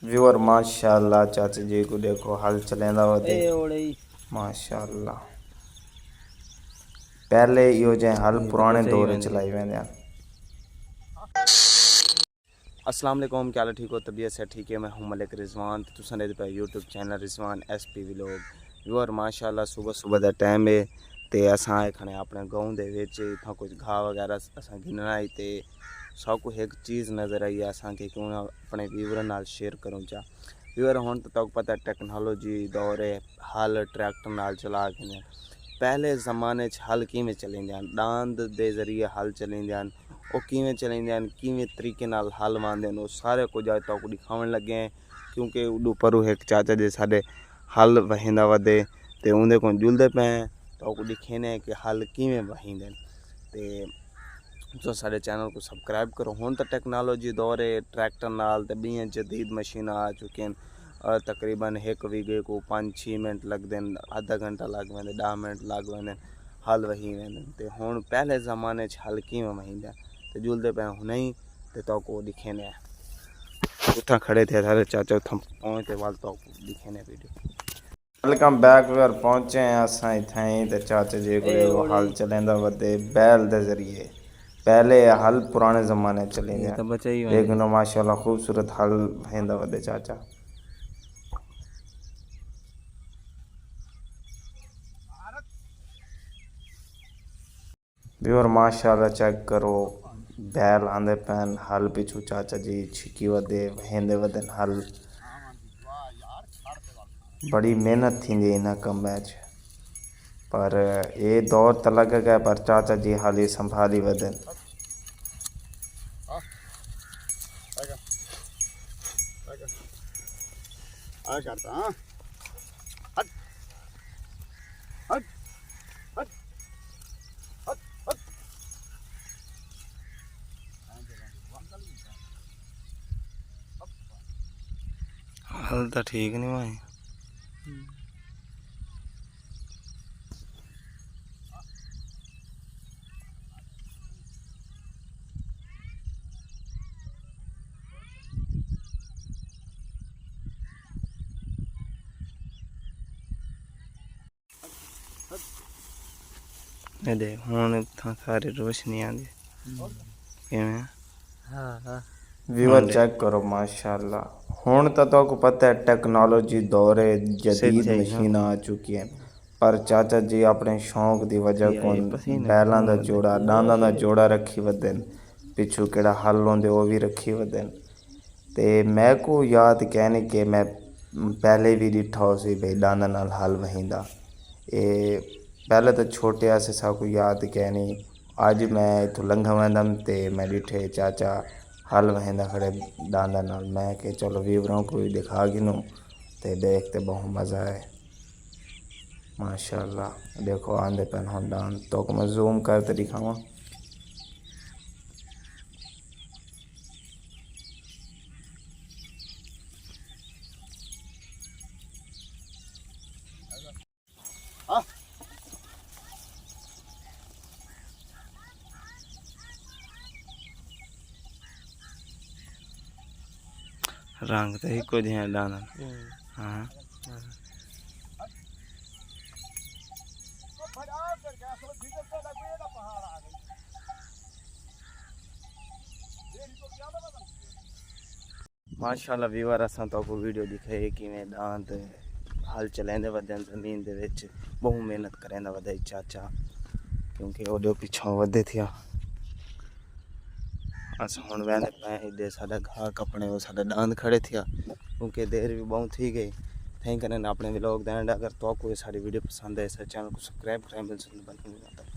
Viewer माशाल्लाह चाचा जी को देखो हल चलेंदा वदे माशाल्लाह। पहले यो जे हल पुराने दौर चलाई वेंदे। अस्सलाम वालेकुम, क्या हाल ठीक हो? तबीयत से ठीक है? मैं हूं मलिक रिजवान, तो तुसां दे पे YouTube channel Rizwan SP vlog. Viewer माशाल्लाह सुबह सुबह दा टाइम है ते असां आए खने अपने गाँव दे विच इत्थों कुछ घाह वगैरह असां गिनना आई ते सब को एक चीज़ नज़र आई असां के क्यों ना अपने व्यूअर नाल शेयर करूँ चा। व्यूअर हुण तो पता टेक्नोलॉजी दौर है, हल ट्रैक्टर नाल चला के पहले ज़माने हल किवें चलेंदे हन, डांद दे जरिए हल चलेंदे हन, वो किवें चलेंदे हन, किवें तरीके नाल हल वांदे हन, वो सारे कुछ अज तक दिखावन लगे हैं। क्योंकि उडू परू एक चाचा जी साडे हल वहिंदा वदे ते उंदे को जुलदे पे तो दिखेने कि हल किवें वहिंदे ते तो साडे चैनल को सब्सक्राइब करो। हुण तो टेक्नोलॉजी दौर है, ट्रैक्टर नाल ते बियां जदीद मशीन आ चुकी हैं। तकरीबन एक वीघे को 5-6 मिनट लगते हैं, आधा घंटा लग वेंदे, 10 मिनट लग वेंदे, हल वही वेंदे ते हुण पहले ज़माने हल किवें वहींदा ते जुलदे पे हुणे ही ते तो को दिखेने उथा खड़े थे सारे चाचा उथा पहुँचते वाल तो दिखेने वीडियो। वेलकम बैक व्यूअर, पहुँचे हैं असां इत्थां ते चाचा जी को देखो हल चलेंदा वदे बैल दे जरिए। पहले हल पुराने ज़माने चलेंदे लेकिन माशाल्लाह खूबसूरत हल वहिंदा वदे चाचा। व्यूअर माशाल्लाह चेक करो, बैल आंदे पैन हल पिछू चाचा जी छिकी वदे वहिंदे वदन हल। बड़ी मेहनत थी इन कम पर ये दौर तो लग गया पर चाचा जी हाली संभाली वदन। हल तो ठीक नहीं भाई। देख हुण सारी रोशनी आंदी किवें। व्यूअर चेक करो माशाल्लाह। हुण तो को पता है टेक्नोलॉजी दौर है, जदीद मशीन आ चुकी हैं, पर चाचा जी अपने शौक की वजह को बैलों का जोड़ा डांदा का जोड़ा रखी वदन, पिछू केड़ा हल होंदे वो भी रखी वदन। ते मैं को याद कहने के मैं पहले भी डिठा हो सी भाई डांदा नाल हल वहिंदा। ये पहले तो छोटे से साकू याद कहनी, अज मैं इतों लंघा वंदम ते मैं डिठे चाचा हल वहिंदा खड़े डांदा नाल। मैं के चलो व्यूअरों को भी दिखा गिनूँ ते देखते बहुत मज़ा आए। माशाल्लाह देखो आंदे पैन हम डांद तो को मैं जूम करते दिखावा। रंग तो ही कुछ है डांदा। हाँ माशाल्लाह व्यूअर असां तो को वीडियो दिखाई कि मैं दांत हल चलेंदे वदन ज़मीन दे विच बहुत मेहनत करेंदा वदे चाचा, क्योंकि ओडो पिछों वधे थिया। अस हुण वेंदे पे इधे साडा घाह कपने वो साडा दांद खड़े थिया, क्योंकि देर भी बहुत थी गई। थैंक यू अपने व्लॉग दैन। अगर तो कोई सारी वीडियो पसंद है इस चैनल को सब्सक्राइब करें, बिल सुन बंद।